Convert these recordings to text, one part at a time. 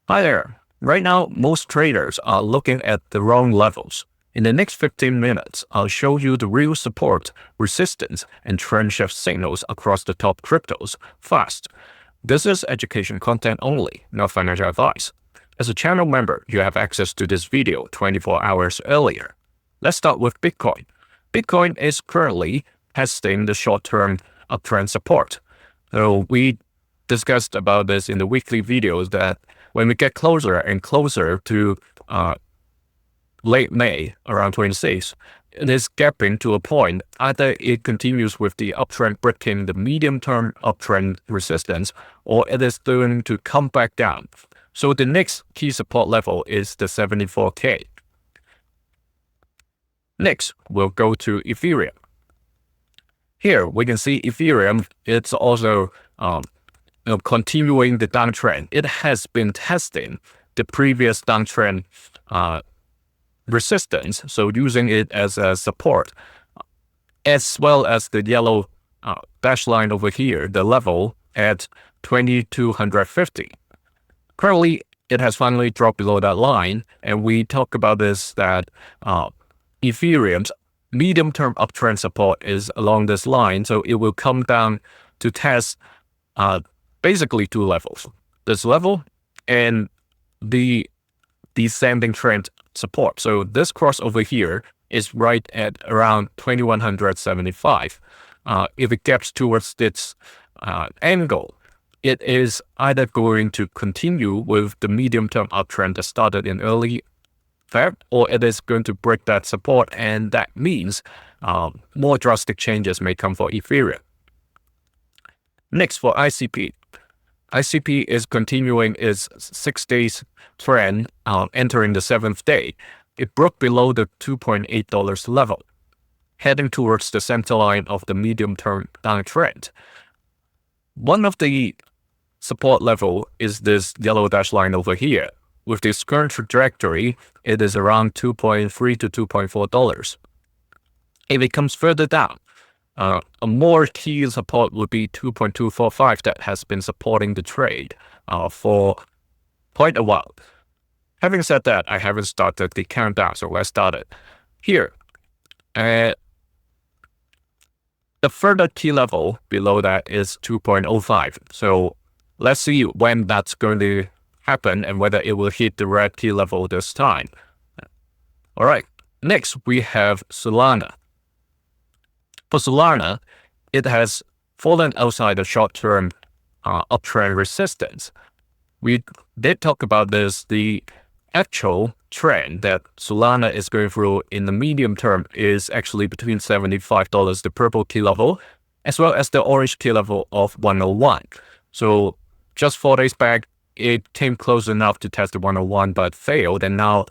Hi there. Right now, most traders are looking at the wrong levels. In the next 15 minutes, I'll show you the real support, resistance, and trend shift signals across the top cryptos fast. This is education content only, not financial advice. As a channel member, you have access to this video 24 hours earlier. Let's start with Bitcoin. Bitcoin is currently testing the short-term uptrend support. So we discussed about this in the weekly videos that when we get closer and closer to late May, around 26, it is gapping to a point. Either it continues with the uptrend breaking the medium-term uptrend resistance, or it is going to come back down. So the next key support level is the 74K. Next, we'll go to Ethereum. Here, we can see Ethereum, it's also continuing the downtrend. It has been testing the previous downtrend resistance, so using it as a support, as well as the yellow dash line over here, the level at 2250. Currently, it has finally dropped below that line, and we talk about this that Ethereum's medium-term uptrend support is along this line, so it will come down to test basically two levels. This level and the descending trend support. So this cross over here is right at around 2175. If it gaps towards its angle, it is either going to continue with the medium-term uptrend that started in early Feb, or it is going to break that support, and that means more drastic changes may come for Ethereum. Next, for ICP. ICP is continuing its 6 days trend, entering the 7th day. It broke below the $2.8 level, heading towards the center line of the medium-term downtrend. One of the support level is this yellow dash line over here. With this current trajectory, it is around $2.3 to $2.4. If it comes further down, a more key support would be 2.245 that has been supporting the trade for quite a while. Having said that, I haven't started the countdown, so let's start it. Here, the further key level below that is 2.05. So let's see when that's going to happen and whether it will hit the red key level this time. All right, next we have Solana. For Solana, it has fallen outside the short-term uptrend resistance. We did talk about this. The actual trend that Solana is going through in the medium term is actually between $75, the purple key level, as well as the orange key level of 101. So just 4 days back, it came close enough to test the 101, but failed, and now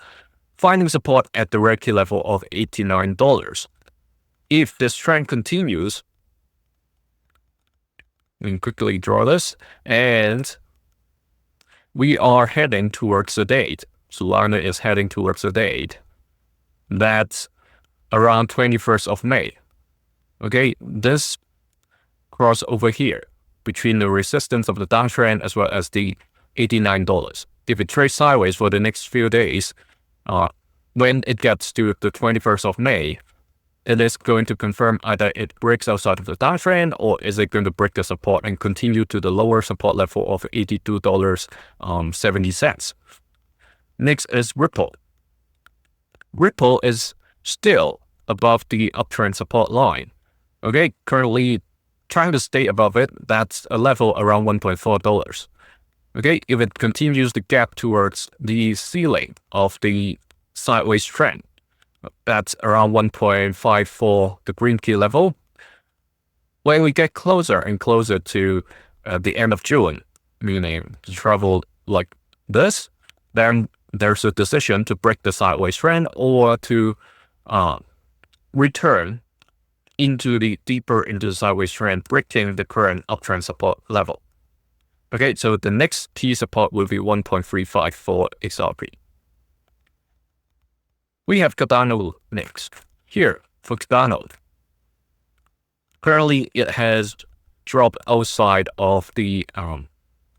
finding support at the red key level of $89. If this trend continues, we can quickly draw this, and we are heading towards the date. Solana is heading towards the date. That's around 21st of May. Okay, this cross over here between the resistance of the downtrend as well as the $89. If it trades sideways for the next few days, when it gets to the 21st of May, it is going to confirm either it breaks outside of the downtrend, or is it going to break the support and continue to the lower support level of $82.70. Next is Ripple. Ripple is still above the uptrend support line. Okay, currently trying to stay above it. That's a level around $1.4. Okay, if it continues the gap towards the ceiling of the sideways trend, that's around 1.54, the green key level. When we get closer and closer to the end of June, meaning to travel like this, then there's a decision to break the sideways trend or to return into the deeper into the sideways trend, breaking the current uptrend support level. Okay, so the next key support will be 1.35 for XRP. We have Cardano next. Here, for Cardano, currently it has dropped outside of the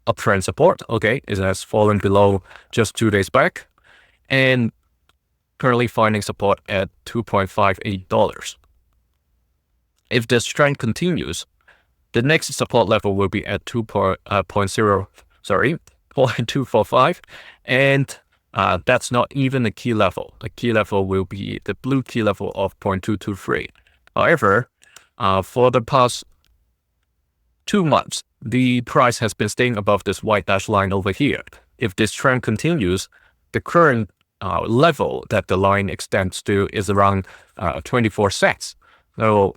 uptrend support. Okay, it has fallen below just 2 days back, and currently finding support at $2.58. If this trend continues, the next support level will be at 0.245, and that's not even a key level. The key level will be the blue key level of 0.223. However, for the past 2 months, the price has been staying above this white dashed line over here. If this trend continues, the current level that the line extends to is around 24 cents. So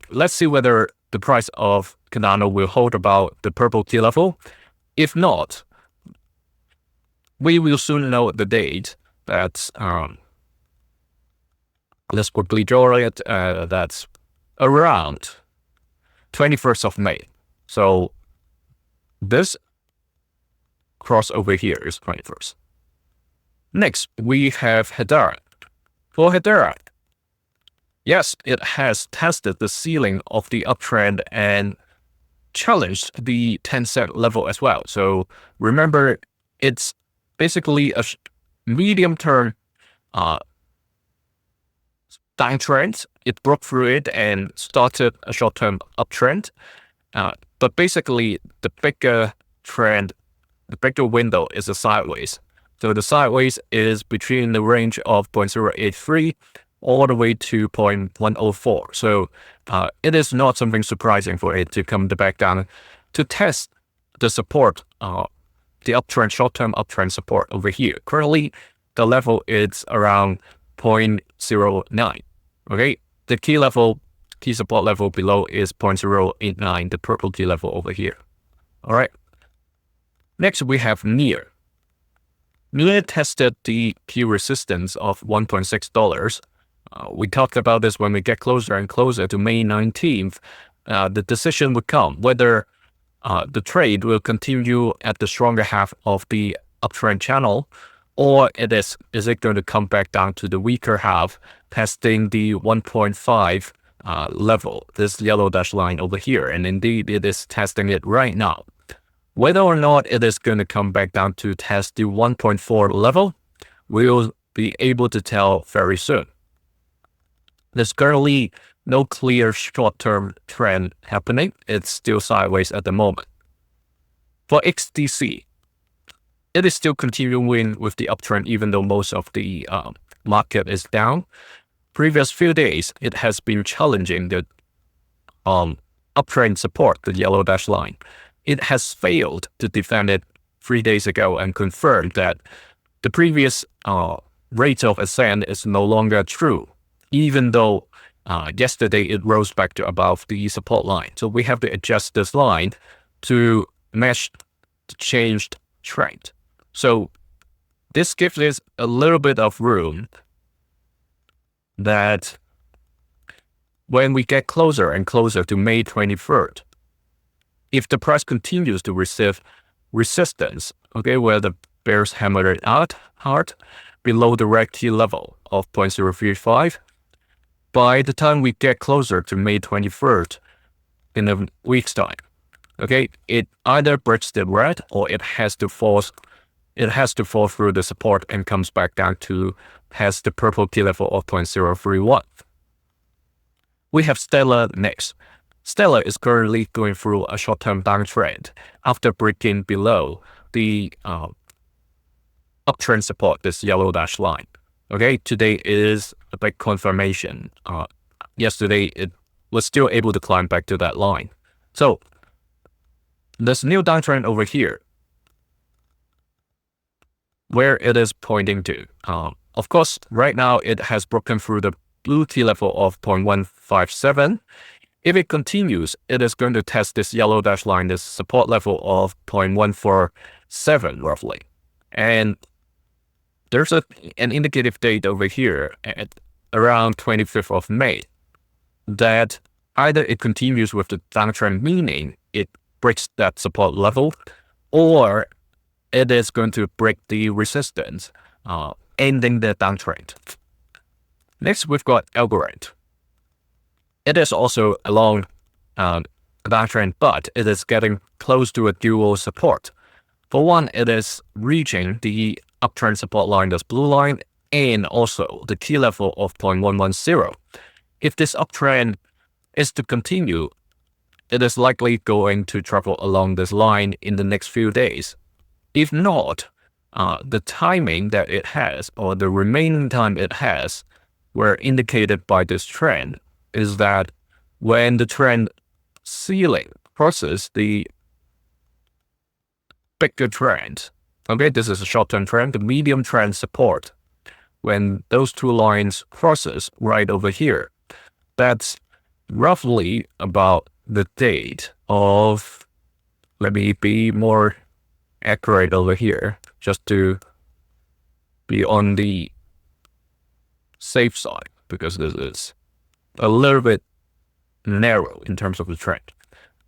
let's see whether the price of Cardano will hold about the purple key level. If not, we will soon know the date. That's let's quickly draw it. That's around 21st of May. So this cross over here is 21st. Next, we have Hedera. For Hedera, yes, it has tested the ceiling of the uptrend and challenged the 10-cent level as well. So remember, it's basically a medium-term downtrend. It broke through it and started a short-term uptrend. But basically, the bigger trend, the bigger window is a sideways. So the sideways is between the range of 0.083 all the way to 0.104. So it is not something surprising for it to come back down to test the support, the uptrend, short-term uptrend support over here. Currently, the level is around 0.09. Okay, the key level, key support level below is 0.089, the purple key level over here. All right. Next, we have NEAR. NEAR tested the key resistance of $1.6. We talked about this when we get closer and closer to May 19th. The decision would come whether the trade will continue at the stronger half of the uptrend channel, or is it going to come back down to the weaker half, testing the 1.5 level, this yellow dashed line over here. And indeed, it is testing it right now. Whether or not it is going to come back down to test the 1.4 level, we'll be able to tell very soon. There's currently no clear short-term trend happening. It's still sideways at the moment. For XDC, it is still continuing with the uptrend even though most of the market is down. Previous few days, it has been challenging the uptrend support, the yellow dashed line. It has failed to defend it 3 days ago and confirmed that the previous rate of ascent is no longer true, even though yesterday it rose back to above the support line. So we have to adjust this line to match the changed trend. So this gives us a little bit of room that when we get closer and closer to May 23rd, if the price continues to receive resistance, okay, where the bears hammer it out hard below the red key level of 0.035, by the time we get closer to May 23rd in a week's time, okay, it either breaks the red or it has to fall through the support and comes back down to past the purple key level of 0.031. We have Stellar next. Stellar is currently going through a short-term downtrend after breaking below the uptrend support, this yellow dashed line. Okay, today is a big confirmation. Yesterday, it was still able to climb back to that line. So this new downtrend over here, where it is pointing to. Of course, right now, it has broken through the blue key level of 0.157. If it continues, it is going to test this yellow dashed line, this support level of 0.147 roughly. And there's an indicative date over here at around 25th of May that either it continues with the downtrend, meaning it breaks that support level, or it is going to break the resistance, ending the downtrend. Next, we've got Algorand. It is also along a downtrend, but it is getting close to a dual support. For one, it is reaching the uptrend support line, this blue line, and also the key level of 0.110. If this uptrend is to continue, it is likely going to travel along this line in the next few days. If not, the timing that it has, or the remaining time it has, were indicated by this trend, is that when the trend ceiling crosses the bigger trend, okay, this is a short-term trend, the medium trend support, when those two lines crosses right over here, that's roughly about the date of, let me be more accurate over here, just to be on the safe side, because this is a little bit narrow in terms of the trend.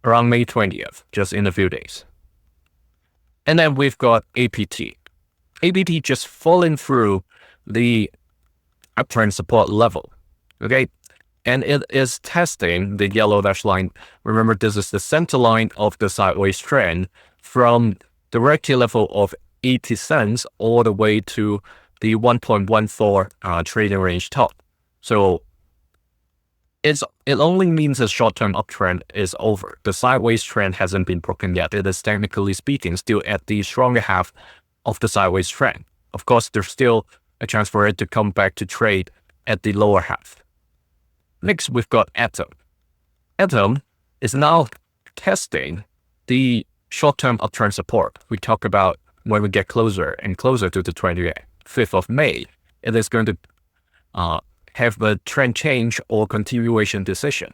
Around May 20th, just in a few days. And then we've got APT. APT just falling through the uptrend support level, okay? And it is testing the yellow dash line. Remember, this is the center line of the sideways trend from the red key level of 80 cents all the way to the 1.14 trading range top. So it only means a short-term uptrend is over. The sideways trend hasn't been broken yet. It is technically speaking still at the stronger half of the sideways trend. Of course, there's still a chance for it to come back to trade at the lower half. Next, we've got Atom. Atom is now testing the short-term uptrend support we talk about when we get closer and closer to the 25th of May. It is going to have a trend change or continuation decision.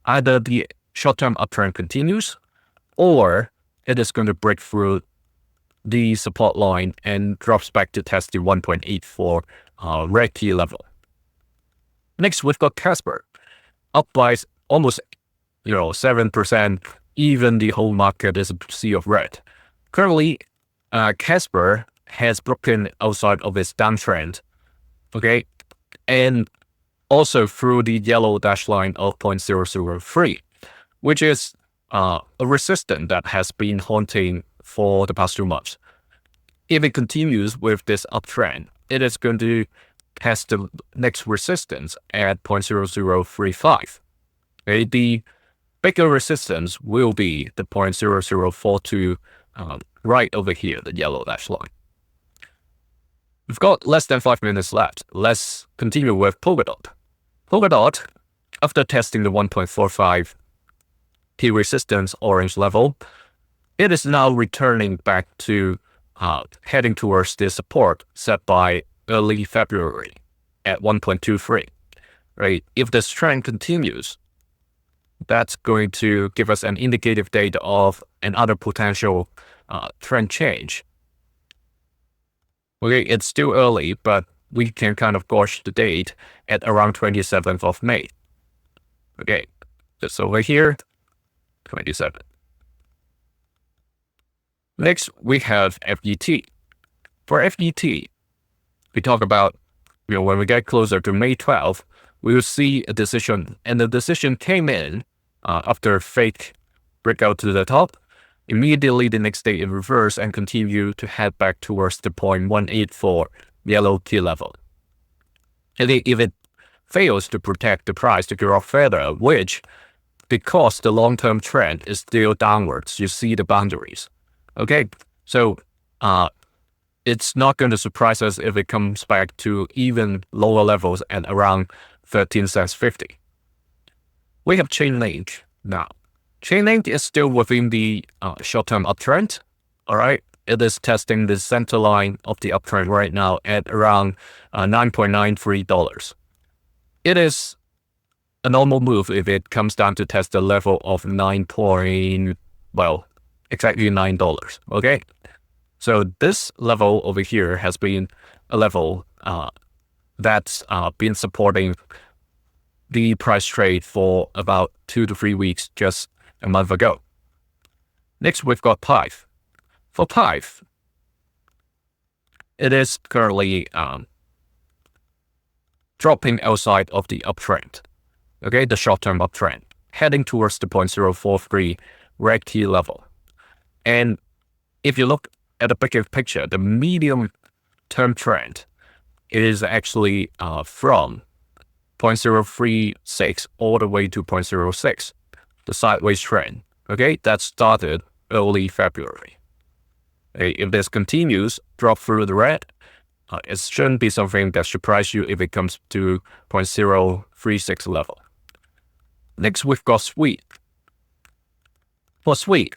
Either the short-term uptrend continues, or it is going to break through the support line and drops back to test the 1.84 red key level. Next, we've got Casper, up by almost 7%. Even the whole market is a sea of red. Currently, Casper has broken outside of its downtrend, okay, and also through the yellow dash line of 0.003, which is a resistance that has been haunting for the past 2 months. If it continues with this uptrend, it is going to test the next resistance at 0.0035. Okay, the bigger resistance will be the 0.0042 right over here, the yellow dash line. We've got less than 5 minutes left. Let's continue with Polkadot. Polkadot, after testing the 1.45 key resistance orange level, it is now returning back to heading towards the support set by early February at 1.23. Right? If this trend continues, that's going to give us an indicative date of another potential trend change. Okay, it's still early, but we can kind of gauge the date at around 27th of May. Okay, just over here, 27. Next, we have FET. For FET, we talk about, when we get closer to May 12th, we will see a decision, and the decision came in after a fake breakout to the top. Immediately the next day it reversed and continued to head back towards the 0.184 yellow key level. And if it fails to protect the price to go up further, which, because the long-term trend is still downwards, you see the boundaries. Okay, so it's not going to surprise us if it comes back to even lower levels at around 13 cents 50. We have Chainlink now. Chainlink is still within the short-term uptrend. All right, it is testing the center line of the uptrend right now at around $9.93. It is a normal move if it comes down to test the level of exactly $9. Okay, so this level over here has been a level that's been supporting the price trade for about 2 to 3 weeks just a month ago. Next, we've got Pive. For Pive, it is currently dropping outside of the uptrend, okay, the short-term uptrend, heading towards the 0.043 red key level. And if you look at the bigger picture, the medium-term trend is actually from 0.036 all the way to 0.06, the sideways trend. Okay, that started early February. Okay, if this continues, drop through the red, it shouldn't be something that surprise you if it comes to 0.036 level. Next, we've got sweet. For sweet,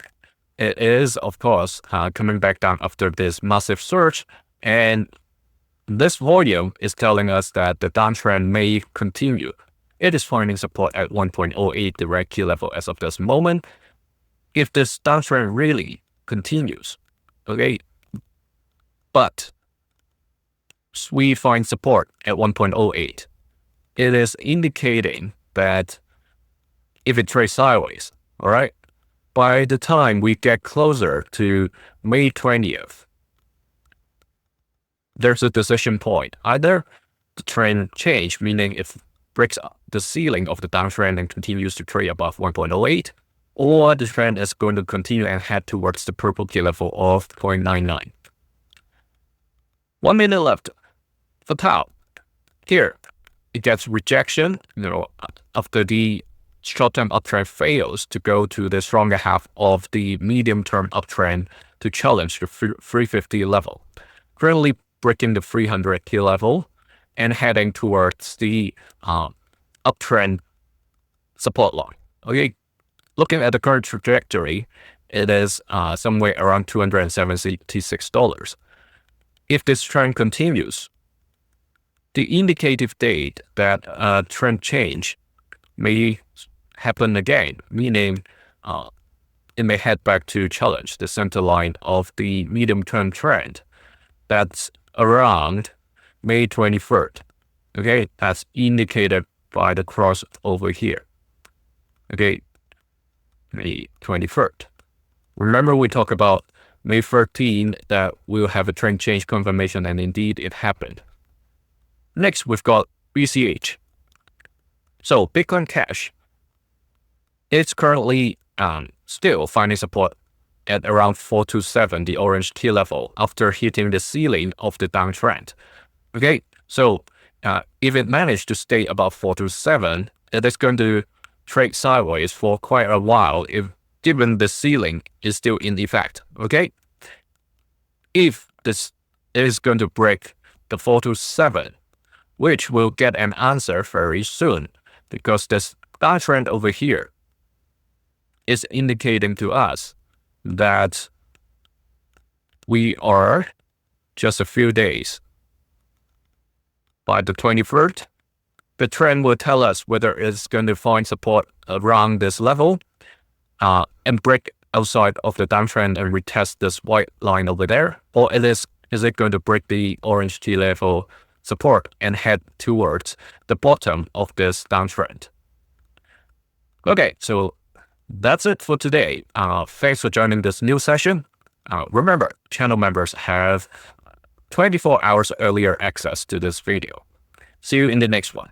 it is, of course, coming back down after this massive surge, and this volume is telling us that the downtrend may continue. It is finding support at 1.08, the red key level as of this moment. If this downtrend really continues, okay, but we find support at 1.08, it is indicating that if it trades sideways, all right, by the time we get closer to May 20th, there's a decision point. Either the trend change, meaning if it breaks the ceiling of the downtrend and continues to trade above 1.08, or the trend is going to continue and head towards the purple key level of 0.99. 1 minute left. For Tau, here it gets rejection, after the short-term uptrend fails to go to the stronger half of the medium-term uptrend to challenge the 350 level. Currently breaking the 300 key level and heading towards the uptrend support line. Okay, looking at the current trajectory, it is somewhere around $276. If this trend continues, the indicative date that trend change may happen again, meaning it may head back to challenge the center line of the medium-term trend. That's around May 23rd. Okay, that's indicated by the cross over here. Okay, May 23rd. Remember we talked about May 13th that we'll have a trend change confirmation, and indeed it happened. Next, we've got BCH. So Bitcoin Cash, it's currently still finding support at around 427, the orange key level, after hitting the ceiling of the downtrend. Okay, so if it managed to stay above 427, it is going to trade sideways for quite a while, given the ceiling is still in effect. Okay, if this is going to break the 427, which will get an answer very soon, because this downtrend over here is indicating to us that we are just a few days. By the 23rd, the trend will tell us whether it's going to find support around this level and break outside of the downtrend and retest this white line over there, or is it going to break the orange key level support and head towards the bottom of this downtrend. Okay, so that's it for today. Thanks for joining this new session. Remember, channel members have 24 hours earlier access to this video. See you in the next one.